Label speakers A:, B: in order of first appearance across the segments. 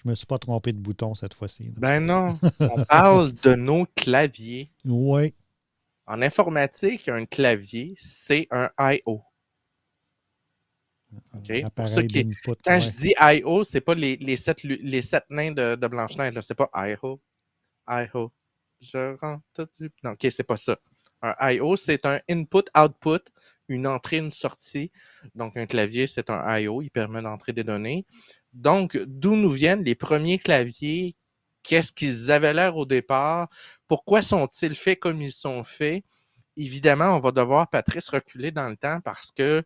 A: me suis pas trompé de bouton cette fois-ci, là.
B: Ben non, on parle de nos claviers.
A: Oui.
B: En informatique, un clavier, c'est un I/O.
A: Un
B: OK? Pour ceux
A: appareil
B: qui.
A: d'input,
B: Quand je
A: ouais.
B: dis I/O, c'est pas les sept nains de Blanche-Neige, là. C'est pas I/O. I/O. Je rentre du. Non, OK, c'est pas ça. Un I/O, c'est un input-output, une entrée, une sortie. Donc, un clavier, c'est un I/O, il permet d'entrer des données. Donc, d'où nous viennent les premiers claviers? Qu'est-ce qu'ils avaient l'air au départ? Pourquoi sont-ils faits comme ils sont faits? Évidemment, on va devoir, Patrice, reculer dans le temps parce que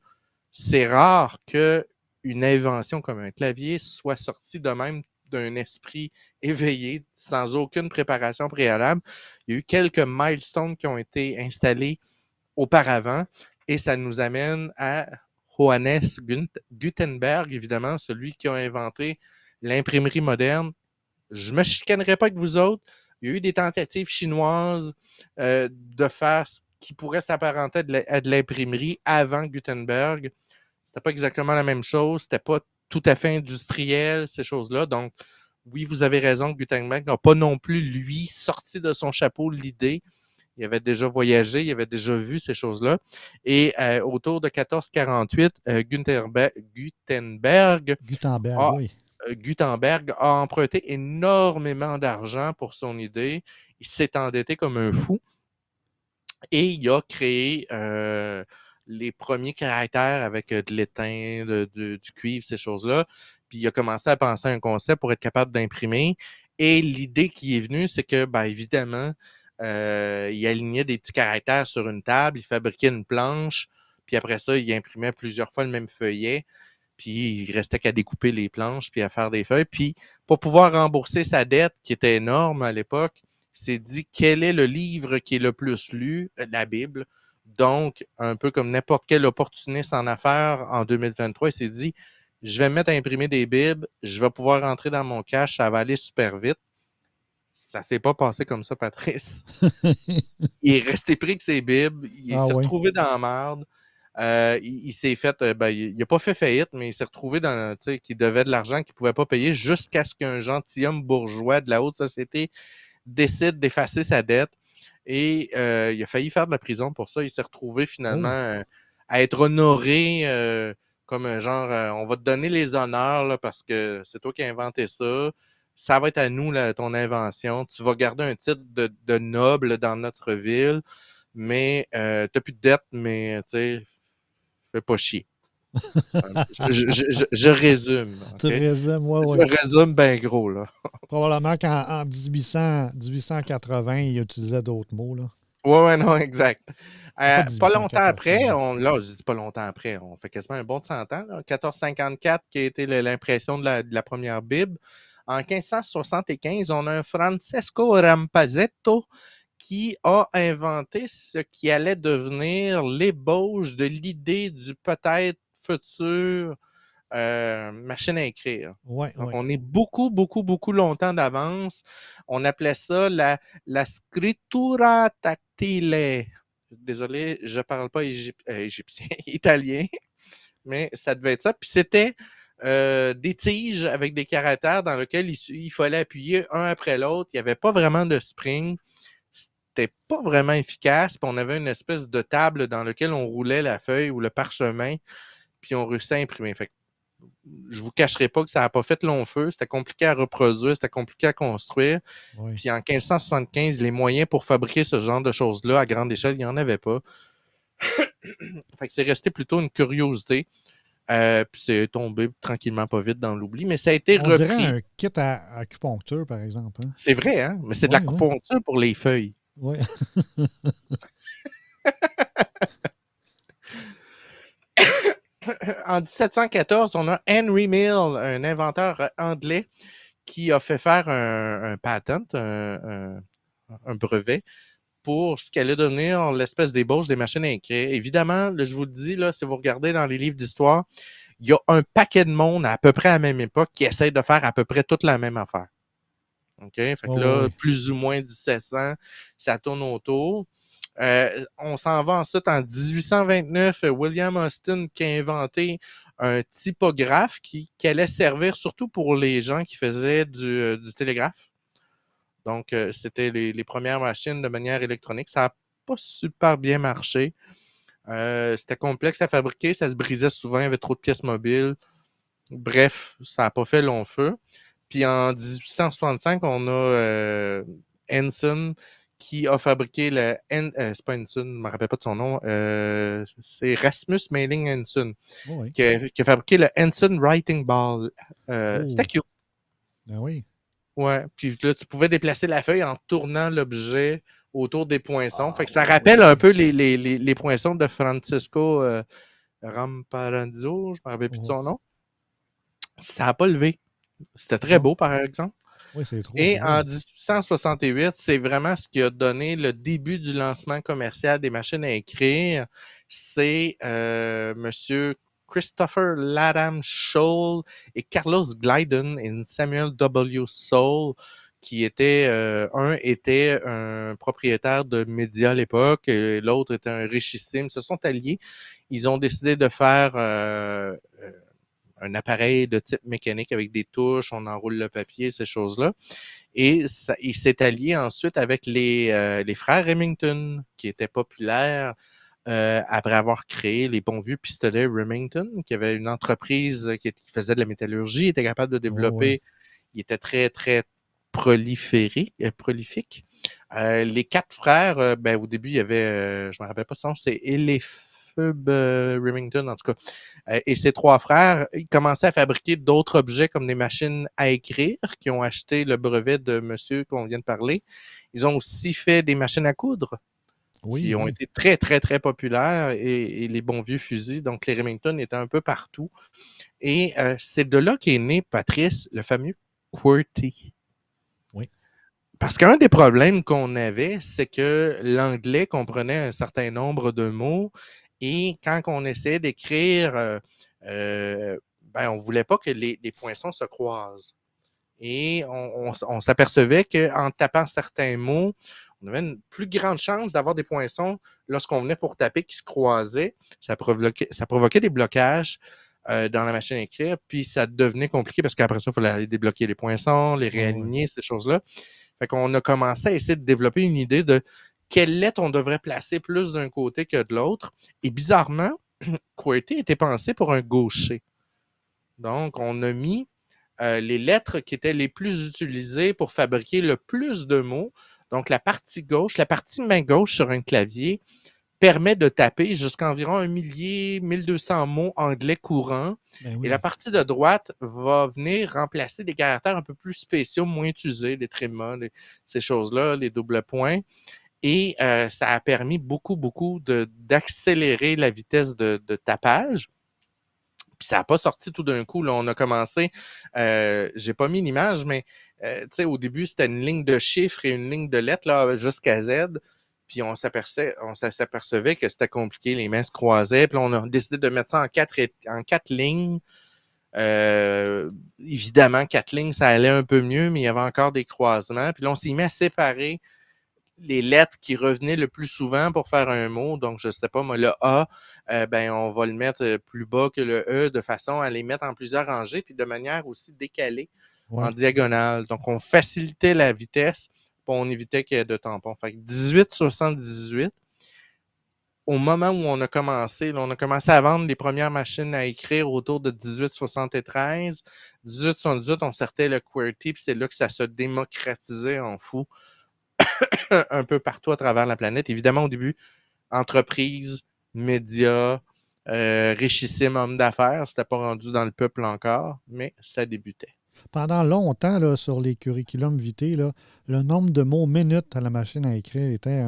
B: c'est rare qu'une invention comme un clavier soit sortie de même d'un esprit éveillé, sans aucune préparation préalable. Il y a eu quelques milestones qui ont été installés auparavant et ça nous amène à Johannes Gutenberg, évidemment, celui qui a inventé l'imprimerie moderne. Je ne me chicanerai pas avec vous autres. Il y a eu des tentatives chinoises de faire ce qui pourrait s'apparenter à de l'imprimerie avant Gutenberg. C'était pas exactement la même chose. C'était pas tout à fait industriel, ces choses-là. Donc, oui, vous avez raison, Gutenberg n'a pas non plus, lui, sorti de son chapeau l'idée. Il avait déjà voyagé, il avait déjà vu ces choses-là. Et autour de 1448,
A: Gutenberg,
B: a,
A: oui.
B: Gutenberg a emprunté énormément d'argent pour son idée. Il s'est endetté comme un fou et il a créé les premiers caractères avec de l'étain, du cuivre, ces choses-là. Puis il a commencé à penser à un concept pour être capable d'imprimer. Et l'idée qui est venue, c'est que, ben, évidemment, il alignait des petits caractères sur une table, il fabriquait une planche, puis après ça, il imprimait plusieurs fois le même feuillet, puis il restait qu'à découper les planches, puis à faire des feuilles. Puis pour pouvoir rembourser sa dette, qui était énorme à l'époque, il s'est dit quel est le livre qui est le plus lu? La Bible. Donc, un peu comme n'importe quel opportuniste en affaires en 2023, il s'est dit je vais me mettre à imprimer des Bibles, je vais pouvoir rentrer dans mon cash, ça va aller super vite. Ça s'est pas passé comme ça, Patrice. Il est resté pris avec ses Bibles, il
A: Ah
B: s'est
A: oui.
B: retrouvé dans la merde. Il s'est fait, ben, il n'a pas fait faillite, mais il s'est retrouvé dans, tu sais, qu'il devait de l'argent qu'il ne pouvait pas payer jusqu'à ce qu'un gentilhomme bourgeois de la haute société décide d'effacer sa dette. Et il a failli faire de la prison pour ça. Il s'est retrouvé finalement
A: Oh.
B: à être honoré comme un genre, on va te donner les honneurs là, parce que c'est toi qui as inventé ça. Ça va être à nous, là, ton invention. Tu vas garder un titre de noble dans notre ville, mais tu n'as plus de dette, mais tu sais, fais pas chier. Je résume,
A: Tu
B: OK?
A: résumes, oui,
B: Je
A: oui.
B: résume bien gros, là.
A: Probablement qu'en 1880, il utilisait d'autres mots, là.
B: Ouais, non, exact.
A: Pas
B: Pas longtemps
A: 1880.
B: après, là, je dis pas longtemps après, on fait quasiment un bon de 100 ans, là, 1454, qui a été l'impression de la première Bible. En 1575, on a un Francesco Rampazzetto qui a inventé ce qui allait devenir l'ébauche de l'idée du peut-être futur machine à écrire.
A: Oui,
B: Donc,
A: oui.
B: on est beaucoup, beaucoup, beaucoup longtemps d'avance. On appelait ça la scrittura tactile. Désolé, je ne parle pas égyptien, italien, mais ça devait être ça. Puis c'était des tiges avec des caractères dans lesquels il fallait appuyer un après l'autre. Il n'y avait pas vraiment de spring. C'était pas vraiment efficace. Puis on avait une espèce de table dans laquelle on roulait la feuille ou le parchemin, puis on réussissait à imprimer. Fait que je vous cacherai pas que ça n'a pas fait long feu. C'était compliqué à reproduire, c'était compliqué à construire.
A: Oui.
B: Puis en 1575, les moyens pour fabriquer ce genre de choses-là à grande échelle, il n'y en avait pas. Fait que c'est resté plutôt une curiosité. Puis c'est tombé tranquillement pas vite dans l'oubli, mais ça a été
A: On dirait
B: repris.
A: un kit à acupuncture, par exemple. Hein?
B: C'est vrai, hein? Mais c'est de
A: Oui, oui.
B: l'acupuncture pour les feuilles.
A: Oui.
B: En 1714, on a Henry Mill, un inventeur anglais, qui a fait faire un patent, un brevet, pour ce qu'allait devenir l'espèce d'ébauche des machines à écrire. Évidemment, là, je vous le dis, là, si vous regardez dans les livres d'histoire, il y a un paquet de monde à peu près à la même époque qui essaie de faire à peu près toute la même affaire. OK? Fait
A: Oui,
B: que
A: oui,
B: là,
A: oui.
B: plus ou moins 1700, ça tourne autour. On s'en va ensuite en 1829, William Austin qui a inventé un typographe qui allait servir surtout pour les gens qui faisaient du télégraphe. Donc, c'était les premières machines de manière électronique. Ça n'a pas super bien marché. C'était complexe à fabriquer, ça se brisait souvent, il y avait trop de pièces mobiles. Bref, ça n'a pas fait long feu. Puis en 1865, on a Henson qui a fabriqué c'est pas Henson, je ne me rappelle pas de son nom, c'est Rasmus Mailing Henson
A: Oh, oui.
B: qui a fabriqué le Henson Writing Ball. C'était
A: Oh,
B: cute.
A: ben oui.
B: Ouais, puis là, tu pouvais déplacer la feuille en tournant l'objet autour des poinçons. Fait
A: Ah
B: que ça
A: oui,
B: rappelle un
A: oui.
B: peu les poinçons de Francisco Ramparanzo, je ne me rappelle plus de
A: Oh,
B: son nom. Ça n'a pas levé. C'était très
A: non.
B: beau, par exemple.
A: Oui, c'est trop
B: Et en
A: beau.
B: 1868, c'est vraiment ce qui a donné le début du lancement commercial des machines à écrire. C'est Monsieur Christopher Latham Scholl et Carlos Glyden et Samuel W. Soule, qui étaient, un était un propriétaire de médias à l'époque, et l'autre était un richissime. Ils se sont alliés. Ils ont décidé de faire un appareil de type mécanique avec des touches, on enroule le papier, ces choses-là. Et ça, il s'est allié ensuite avec les frères Remington, qui étaient populaires après avoir créé les bons vieux pistolets Remington, qui avait une entreprise qui faisait de la métallurgie, était capable de
A: Oh, oui.
B: développer, il était très, très prolifique. Les quatre frères, ben, au début, il y avait, je ne me rappelle pas son nom, c'est Eliphab Remington, en tout cas. Et ses trois frères, ils commençaient à fabriquer d'autres objets comme des machines à écrire, qui ont acheté le brevet de monsieur qu'on vient de parler. Ils ont aussi fait des machines à coudre,
A: Oui,
B: qui ont
A: oui.
B: été très, très, très populaires, et les bons vieux fusils. Donc, les Remington étaient un peu partout. Et c'est de là qu'est né, Patrice, le fameux QWERTY.
A: Oui.
B: Parce qu'un des problèmes qu'on avait, c'est que l'anglais comprenait un certain nombre de mots et quand on essayait d'écrire, ben, on ne voulait pas que les poinçons se croisent. Et on s'apercevait qu'en tapant certains mots, on avait une plus grande chance d'avoir des poinçons lorsqu'on venait pour taper qui se croisaient. Ça provoquait des blocages dans la machine à écrire, puis ça devenait compliqué parce qu'après ça, il fallait aller débloquer les poinçons, les
A: Oh, oui.
B: réaligner, ces choses-là. Fait qu'on a commencé à essayer de développer une idée de quelle lettre on devrait placer plus d'un côté que de l'autre. Et bizarrement, QWERTY était pensé pour un gaucher. Donc, on a mis les lettres qui étaient les plus utilisées pour fabriquer le plus de mots. Donc, la partie gauche, la partie main gauche sur un clavier permet de taper jusqu'à environ 1 200 mots anglais courants.
A: Ben
B: Et la
A: oui.
B: partie de droite va venir remplacer des caractères un peu plus spéciaux, moins utilisés, les trémas, ces choses-là, les doubles points. Et ça a permis beaucoup, beaucoup d'accélérer la vitesse de tapage. Puis ça n'a pas sorti tout d'un coup. Là, on a commencé, j'ai pas mis une image, mais au début, c'était une ligne de chiffres et une ligne de lettres là, jusqu'à Z. Puis on s'apercevait que c'était compliqué, les mains se croisaient. Puis là, on a décidé de mettre ça en quatre lignes. Évidemment, quatre lignes, ça allait un peu mieux, mais il y avait encore des croisements. Puis là, on s'est mis à séparer les lettres qui revenaient le plus souvent pour faire un mot. Donc, je ne sais pas, moi, le A, ben, on va le mettre plus bas que le E de façon à les mettre en plusieurs rangées, puis de manière aussi décalée en
A: Oui.
B: diagonale. Donc, on facilitait la vitesse, puis on évitait qu'il y ait de tampons. Fait que 1878, au moment où on a commencé, là, on a commencé à vendre les premières machines à écrire autour de 1873. 1878, on sortait le QWERTY, puis c'est là que ça se démocratisait en fou un peu partout à travers la planète. Évidemment, au début, entreprises, médias, richissime homme d'affaires. C'était pas rendu dans le peuple encore, mais ça débutait.
A: Pendant longtemps, là, sur les curriculums vitae, là, le nombre de mots minutes à la machine à écrire était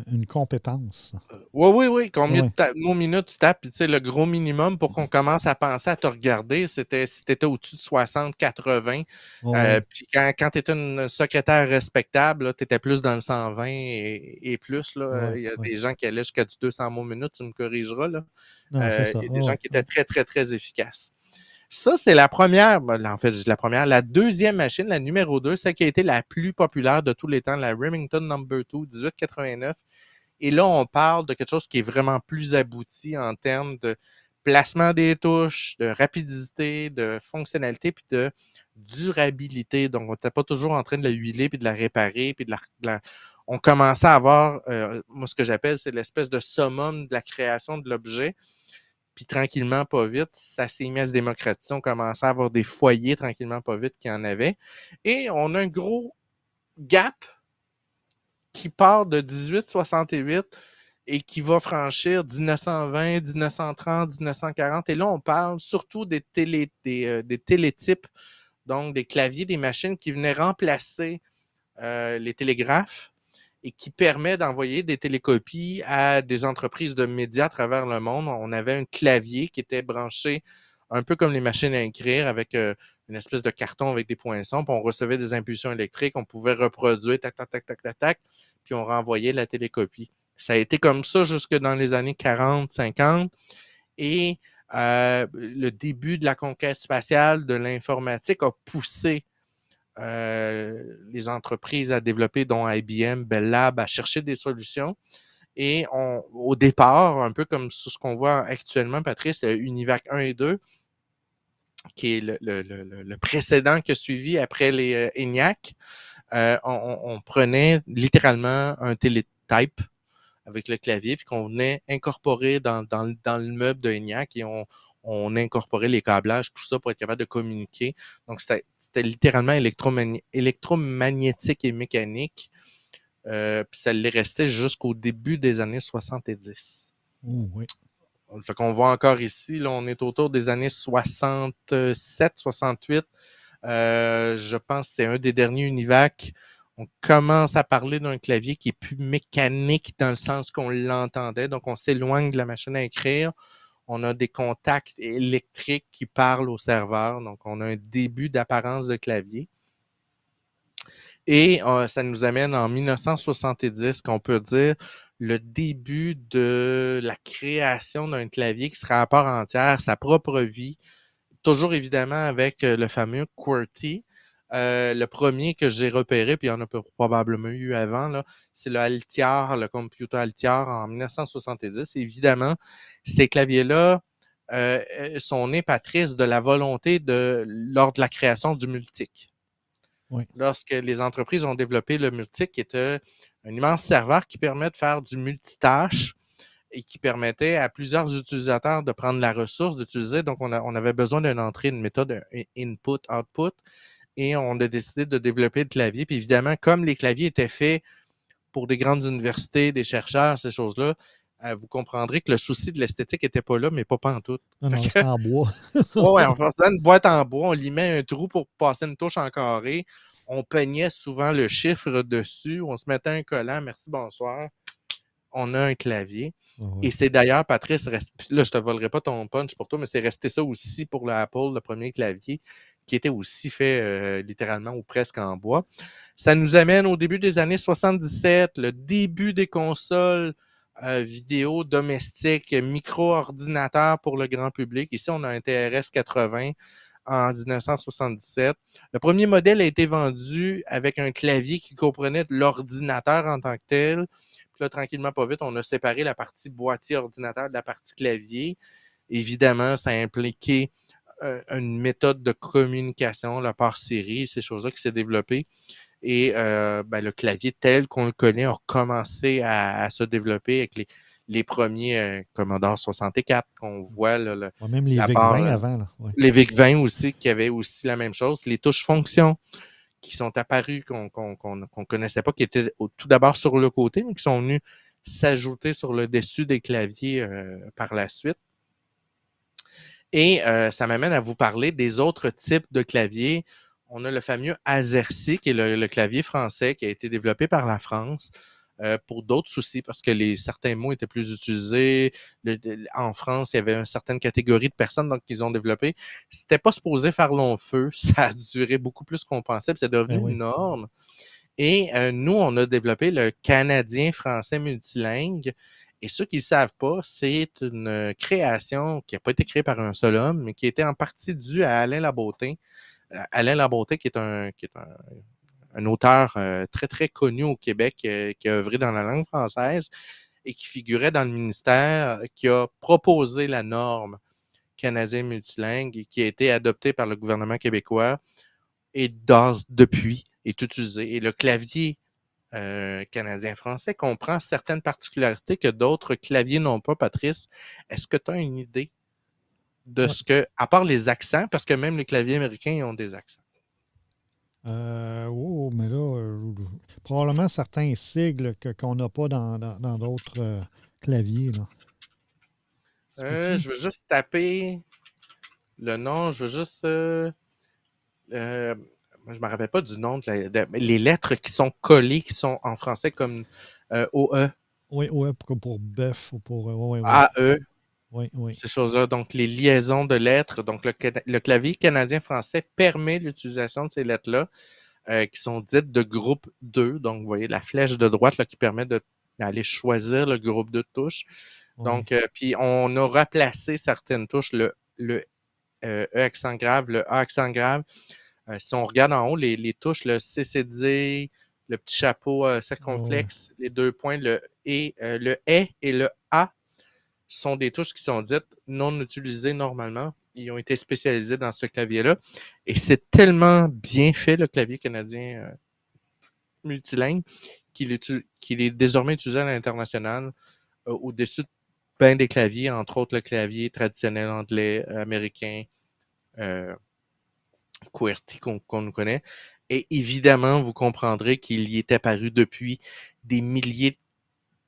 A: une compétence.
B: Oui, oui, oui. Combien de
A: Oui.
B: mots minutes tu tapes? Puis, tu sais, le gros minimum pour qu'on commence à penser à te regarder, c'était si tu étais au-dessus de 60, 80.
A: Oui.
B: Puis quand tu étais une secrétaire respectable, tu étais plus dans le 120 et plus. Là.
A: Oui.
B: Il y a
A: Oui.
B: des gens qui allaient jusqu'à du 200 mots minutes, tu me corrigeras. Là.
A: Non, c'est ça.
B: Il y a des
A: Oui.
B: gens qui étaient très, très, très efficaces. Ça, c'est la première, en fait, la première. La deuxième machine, la numéro 2, celle qui a été la plus populaire de tous les temps, la Remington No. 2, 1889. Et là, on parle de quelque chose qui est vraiment plus abouti en termes de placement des touches, de rapidité, de fonctionnalité, puis de durabilité. Donc, on n'était pas toujours en train de la huiler, puis de la réparer, puis on commençait à avoir, moi, ce que j'appelle, c'est l'espèce de summum de la création de l'objet. Puis tranquillement, pas vite, ça s'est mis à se démocratiser. On commençait à avoir des foyers tranquillement, pas vite, qui en avaient. Et on a un gros gap qui part de 1868 et qui va franchir 1920, 1930, 1940. Et là, on parle surtout des télétypes, donc des claviers, des machines qui venaient remplacer les télégraphes et qui permet d'envoyer des télécopies à des entreprises de médias à travers le monde. On avait un clavier qui était branché un peu comme les machines à écrire avec une espèce de carton avec des poinçons, puis on recevait des impulsions électriques, on pouvait reproduire, tac, tac, tac, tac, tac, tac, puis on renvoyait la télécopie. Ça a été comme ça jusque dans les années 40, 50, et le début de la conquête spatiale de l'informatique a poussé les entreprises à développer, dont IBM, Bell Lab, à chercher des solutions. Et au départ, un peu comme ce qu'on voit actuellement, Patrice, Univac 1 et 2, qui est le précédent qui a suivi après les ENIAC, on prenait littéralement un télétype avec le clavier, puis qu'on venait incorporer dans le meuble de ENIAC et on incorporait les câblages, tout ça pour être capable de communiquer. Donc, c'était littéralement électromagnétique et mécanique. Puis ça l'est resté jusqu'au début des années 70.
A: Oh, oui.
B: Fait qu'on voit encore ici, là, on est autour des années 67, 68. Je pense que c'est un des derniers Univac. On commence à parler d'un clavier qui est plus mécanique dans le sens qu'on l'entendait. Donc, on s'éloigne de la machine à écrire. On a des contacts électriques qui parlent au serveur. Donc, on a un début d'apparence de clavier. Et ça nous amène en 1970, qu'on peut dire le début de la création d'un clavier qui sera à part entière, sa propre vie, toujours évidemment avec le fameux QWERTY. Le premier que j'ai repéré, puis il y en a probablement eu avant, là, c'est le Altier, le Computer Altier en 1970. Évidemment, ces claviers-là sont nés, Patrice, de la volonté lors de la création du multique.
A: Oui.
B: Lorsque les entreprises ont développé le multique, qui était un immense serveur qui permet de faire du multitâche et qui permettait à plusieurs utilisateurs de prendre la ressource, d'utiliser. Donc, on avait besoin d'une entrée, une méthode input-output, et on a décidé de développer le clavier. Puis évidemment, comme les claviers étaient faits pour des grandes universités, des chercheurs, ces choses-là, vous comprendrez que le souci de l'esthétique n'était pas là, mais pas pantoute.
A: Non,
B: Fait
A: non,
B: que,
A: c'est en bois.
B: ouais, on faisait une boîte en bois, on y met un trou pour passer une touche en carré. On peignait souvent le chiffre dessus, on se mettait un collant, merci, bonsoir. On a un clavier.
A: Ah oui.
B: Et c'est d'ailleurs, Patrice, là, je te volerai pas ton punch pour toi, mais c'est resté ça aussi pour l'Apple, le premier clavier, qui était aussi fait littéralement ou presque en bois. Ça nous amène au début des années 77, le début des consoles vidéo domestiques, micro-ordinateurs pour le grand public. Ici, on a un TRS-80 en 1977. Le premier modèle a été vendu avec un clavier qui comprenait l'ordinateur en tant que tel. Puis là, tranquillement, pas vite, on a séparé la partie boîtier ordinateur de la partie clavier. Évidemment, ça a impliqué une méthode de communication, la part série, ces choses-là qui s'est développée. Et le clavier tel qu'on le connaît a commencé à se développer avec les premiers Commodore 64 qu'on voit, là,
A: Ouais, même les
B: la
A: VIC-20
B: barre,
A: avant. Là. Ouais.
B: les VIC-20 aussi, qui avaient aussi la même chose. Les touches fonctions qui sont apparues, qu'on connaissait pas, qui étaient tout d'abord sur le côté, mais qui sont venues s'ajouter sur le dessus des claviers par la suite. Et ça m'amène à vous parler des autres types de claviers. On a le fameux Azercy, qui est le clavier français qui a été développé par la France pour d'autres soucis, parce que certains mots étaient plus utilisés. En France, il y avait une certaine catégorie de personnes donc qu'ils ont développé. C'était pas supposé faire long feu. Ça a duré beaucoup plus qu'on pensait, puis c'est devenu
A: Ben oui.
B: une norme. Et nous, on a développé le canadien-français multilingue. Et ceux qui ne savent pas, c'est une création qui n'a pas été créée par un seul homme, mais qui était en partie due à Alain Labauté. Alain Labauté, qui est un auteur très, très connu au Québec, qui a œuvré dans la langue française et qui figurait dans le ministère, qui a proposé la norme canadien multilingue et qui a été adopté par le gouvernement québécois et depuis est utilisé. Et le clavier canadien-français comprend certaines particularités que d'autres claviers n'ont pas, Patrice. Est-ce que tu as une idée de
A: Ouais.
B: ce que, à part les accents, parce que même les claviers américains ils ont des accents?
A: Oh, mais là, probablement certains sigles qu'on n'a pas dans d'autres claviers, là. Se peut-tu?
B: Je veux juste taper le nom, je veux juste... moi, je me rappelle pas du nom les lettres qui sont collées, qui sont en français comme OE,
A: Oui, ouais, pour bœuf ou pour. Oui, oui,
B: AE,
A: oui, oui.
B: ces choses-là. Donc, les liaisons de lettres. Donc, le clavier canadien-français permet l'utilisation de ces lettres-là, qui sont dites de groupe 2. Donc, vous voyez la flèche de droite là, qui permet d'aller choisir le groupe de touches.
A: Oui.
B: Donc, puis on a remplacé certaines touches, le E accent grave, le A accent grave. Si on regarde en haut, les touches, le CCD, le petit chapeau
A: Ouais.
B: circonflexe, les 2 points, le E et le A sont des touches qui sont dites non utilisées normalement. Ils ont été spécialisés dans ce clavier-là. Et c'est tellement bien fait, le clavier canadien multilingue, qu'il est désormais utilisé à l'international au-dessus de bien des claviers, entre autres le clavier traditionnel anglais, américain, euh, QWERTY qu'on nous connaît. Et évidemment, vous comprendrez qu'il y est apparu depuis des milliers de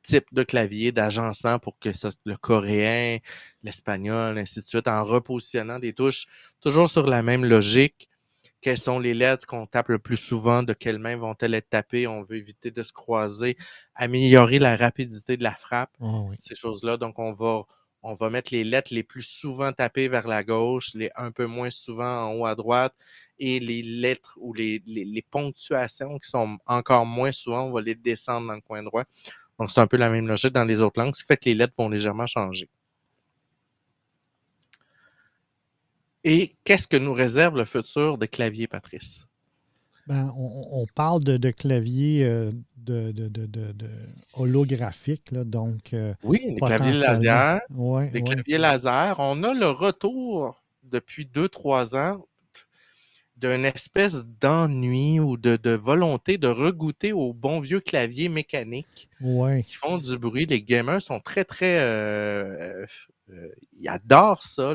B: types de claviers, d'agencement pour que ça, le coréen, l'espagnol, ainsi de suite, en repositionnant des touches toujours sur la même logique. Quelles sont les lettres qu'on tape le plus souvent? De quelles mains vont-elles être tapées? On veut éviter de se croiser, améliorer la rapidité de la frappe,
A: Ah oui.
B: ces choses-là. Donc, on va mettre les lettres les plus souvent tapées vers la gauche, les un peu moins souvent en haut à droite, et les lettres ou les ponctuations qui sont encore moins souvent, on va les descendre dans le coin droit. Donc, c'est un peu la même logique dans les autres langues, ce qui fait que les lettres vont légèrement changer. Et qu'est-ce que nous réserve le futur des claviers, Patrice?
A: Ben, on parle de clavier holographique, là, donc
B: Oui,
A: potentiellement. Oui,
B: les
A: oui.
B: claviers laser. On a le retour depuis 2, 3 ans d'une espèce d'ennui ou de volonté de regoûter aux bons vieux claviers mécaniques
A: Oui,
B: qui font du bruit. Les gamers sont très, très... ils adorent ça.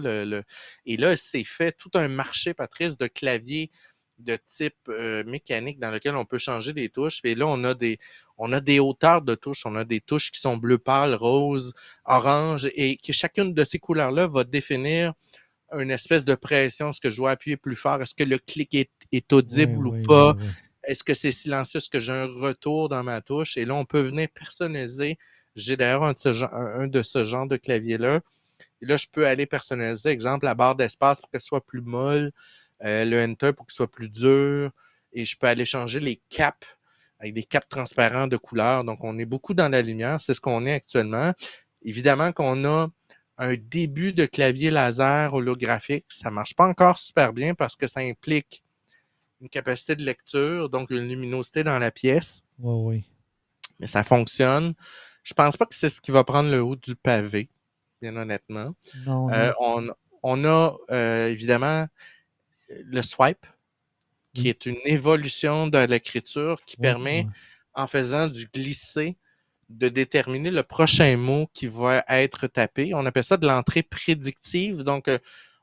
B: Et là, c'est fait tout un marché, Patrice, de claviers de type mécanique dans lequel on peut changer les touches. Et là, on a des hauteurs de touches. On a des touches qui sont bleu pâle, rose, orange, et que chacune de ces couleurs-là va définir une espèce de pression. Est-ce que je dois appuyer plus fort? Est-ce que le clic est
A: oui,
B: audible ou
A: oui, oui,
B: pas?
A: oui.
B: Est-ce que c'est silencieux? Est-ce que j'ai un retour dans ma touche? Et là, on peut venir personnaliser. J'ai d'ailleurs un de ce genre de clavier-là. Et là, je peux aller personnaliser, exemple, la barre d'espace pour qu'elle soit plus molle, le Enter pour qu'il soit plus dur. Et je peux aller changer les caps avec des caps transparents de couleur. Donc, on est beaucoup dans la lumière. C'est ce qu'on est actuellement. Évidemment qu'on a un début de clavier laser holographique. Ça ne marche pas encore super bien parce que ça implique une capacité de lecture, donc une luminosité dans la pièce.
A: Oui, oui.
B: Mais ça fonctionne. Je pense pas que c'est ce qui va prendre le haut du pavé, bien honnêtement.
A: Non,
B: Euh,
A: non.
B: on, on a évidemment le swipe, qui
A: Oui,
B: est une évolution de l'écriture qui
A: oui,
B: permet,
A: oui.
B: en faisant du glisser, de déterminer le prochain mot qui va être tapé. On appelle ça de l'entrée prédictive. Donc,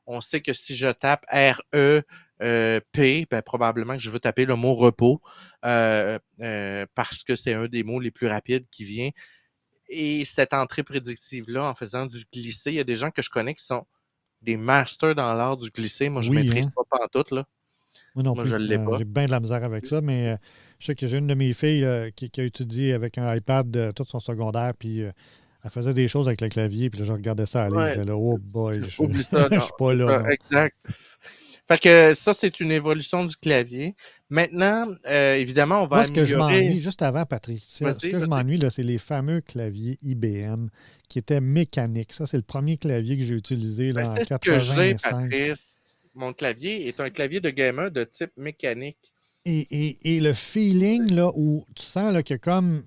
B: on sait que si je tape R-E-P, ben, probablement que je veux taper le mot repos parce que c'est un des mots les plus rapides qui vient. Et cette entrée prédictive-là, en faisant du glisser, il y a des gens que je connais qui sont des masters dans l'art du glisser. Moi, je ne
A: Oui,
B: maîtrise
A: hein?
B: pas pantoute, là.
A: Moi non
B: Moi, je
A: plus.
B: ne l'ai pas.
A: J'ai bien de la misère avec ça, mais je sais que j'ai une de mes filles qui a étudié avec un iPad tout son secondaire, puis elle faisait des choses avec le clavier, puis là, je regardais ça aller,
B: Ouais,
A: j'étais là, oh boy,
B: oublie ça,
A: je
B: non,
A: suis pas
B: c'est
A: là,
B: ça,
A: non.
B: exact. Fait que ça, c'est une évolution du clavier. Maintenant, évidemment, on va
A: Moi, ce que je
B: améliorer.
A: m'ennuie, juste avant, Patricia, ce
B: Vas-y,
A: que je
B: vas-y.
A: m'ennuie, là, c'est les fameux claviers IBM qui étaient mécaniques. Ça, c'est le premier clavier que j'ai utilisé
B: Ben,
A: là, en
B: c'est ce que j'ai,
A: 85.
B: Patrice. Mon clavier est un clavier de gamer de type mécanique.
A: Et le feeling, là, où tu sens là, que comme,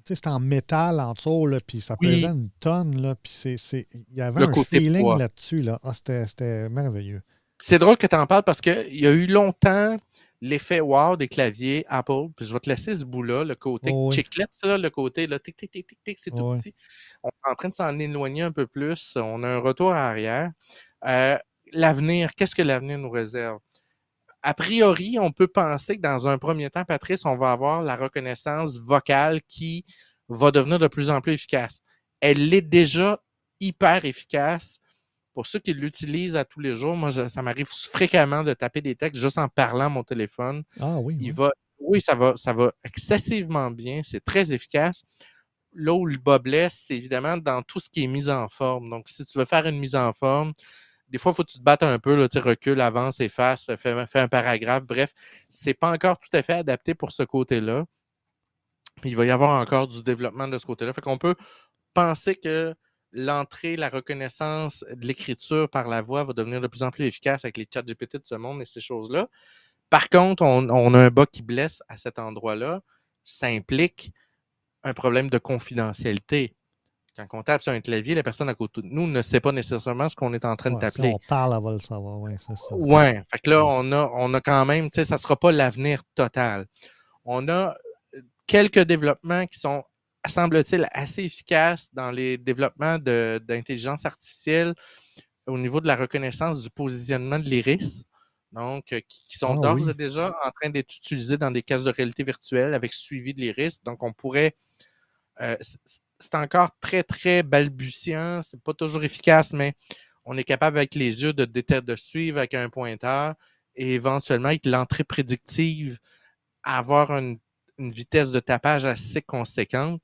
A: tu c'est en métal en dessous, là, puis ça pesait
B: Oui,
A: une tonne, là, puis il y avait
B: le
A: un
B: côté
A: feeling
B: poids.
A: là-dessus, là. Ah, c'était merveilleux.
B: C'est drôle que tu en parles parce qu'il y a eu longtemps l'effet wow des claviers Apple. Puis je vais te laisser ce bout-là, le côté
A: Oh oui,
B: chiclette, ça, là, le côté là, tic, tic, tic, tic, tic, c'est tout
A: oh oui.
B: petit. On est en train de s'en éloigner un peu plus. On a un retour en arrière. Euh, L'avenir, qu'est-ce que l'avenir nous réserve? A priori, on peut penser que dans un premier temps, Patrice, on va avoir la reconnaissance vocale qui va devenir de plus en plus efficace. Elle est déjà hyper efficace. Pour ceux qui l'utilisent à tous les jours, moi, ça m'arrive fréquemment de taper des textes juste en parlant à mon téléphone.
A: Ah oui,
B: Il
A: oui.
B: va, oui, ça va excessivement bien. C'est très efficace. Là où le bas blesse, c'est évidemment dans tout ce qui est mise en forme. Donc, si tu veux faire une mise en forme, des fois, il faut que tu te battes un peu, là, tu recule, avance, efface, fais un paragraphe. Bref, c'est pas encore tout à fait adapté pour ce côté-là. Il va y avoir encore du développement de ce côté-là. Fait qu'on peut penser que l'entrée, la reconnaissance de l'écriture par la voix va devenir de plus en plus efficace avec les chats GPT de ce monde et ces choses-là. Par contre, on a un bug qui blesse à cet endroit-là. Ça implique un problème de confidentialité. Quand on tape sur un clavier, la personne à côté de nous ne sait pas nécessairement ce qu'on est en train de
A: Ouais, si on
B: t'appeler.
A: parle, elle va le savoir. Oui, c'est ça.
B: Ouais, fait que là,
A: Ouais.
B: on a quand même, tu sais, ça ne sera pas l'avenir total. On a quelques développements qui sont, semble-t-il, assez efficaces dans les développements d'intelligence artificielle au niveau de la reconnaissance du positionnement de l'iris. Donc, qui sont
A: Ah
B: d'ores
A: oui.
B: et déjà en train d'être utilisés dans des cases de réalité virtuelle avec suivi de l'iris. Donc, on pourrait. C'est encore très, très balbutiant. C'est pas toujours efficace, mais on est capable avec les yeux de suivre avec un pointeur et éventuellement avec l'entrée prédictive, avoir une vitesse de tapage assez conséquente.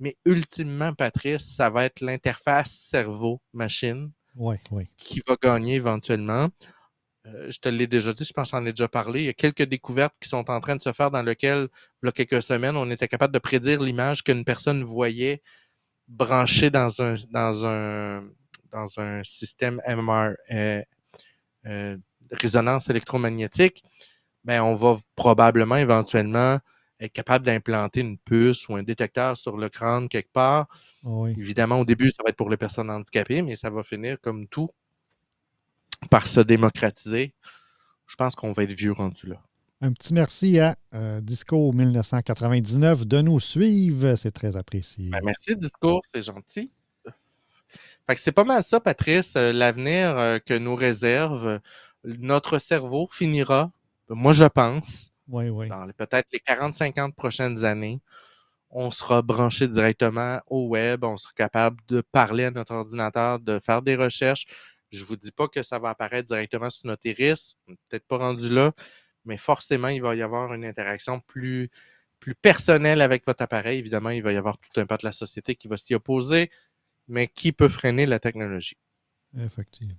B: Mais ultimement, Patrice, ça va être l'interface cerveau-machine
A: Oui, oui.
B: qui va gagner éventuellement. Je te l'ai déjà dit, je pense que j'en ai déjà parlé. Il y a quelques découvertes qui sont en train de se faire dans lesquelles, il y a quelques semaines, on était capable de prédire l'image qu'une personne voyait branchée dans un système MR, résonance électromagnétique. Ben, on va probablement éventuellement être capable d'implanter une puce ou un détecteur sur le crâne quelque part.
A: Ah oui.
B: Évidemment, au début, ça va être pour les personnes handicapées, mais ça va finir comme tout par se démocratiser. Je pense qu'on va être vieux rendu là.
A: Un petit merci à Disco 1999 de nous suivre. C'est très
B: Ben,
A: apprécié.
B: merci, discours, c'est gentil. Fait que c'est pas mal ça, Patrice. L'avenir que nous réserve, notre cerveau finira, moi je pense,
A: Oui, oui.
B: dans peut-être les 40-50 prochaines années, on sera branché directement au web, on sera capable de parler à notre ordinateur, de faire des recherches. Je vous dis pas que ça va apparaître directement sur notre iris, peut-être pas rendu là, mais forcément, il va y avoir une interaction plus personnelle avec votre appareil. Évidemment, il va y avoir tout un pan de la société qui va s'y opposer, mais qui peut freiner la technologie?
A: Effectivement.